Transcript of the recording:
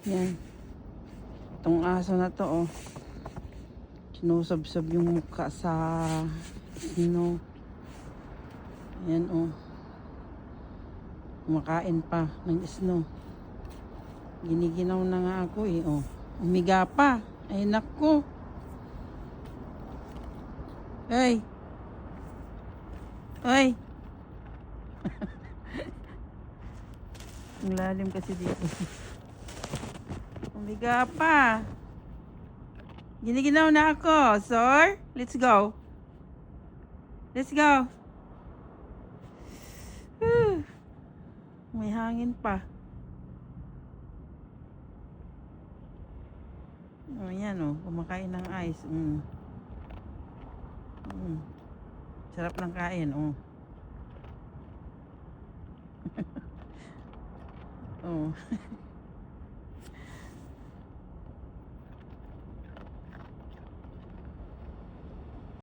Yan. Itong aso na to, oh. Sinusab-sab yung mukha sa snow. Yan, oh. Kumakain pa ng snow. Giniginaw na nga ako, eh, oh. Umiga pa. Ay, naku. Ay. Ay. Ang lalim kasi dito. Umiga pa. Giniginaw na ako. Sir, let's go. Let's go. May hangin pa. Oh, yan, oh. Kumakain ng ice. Sarap ng kain, oh. Oh.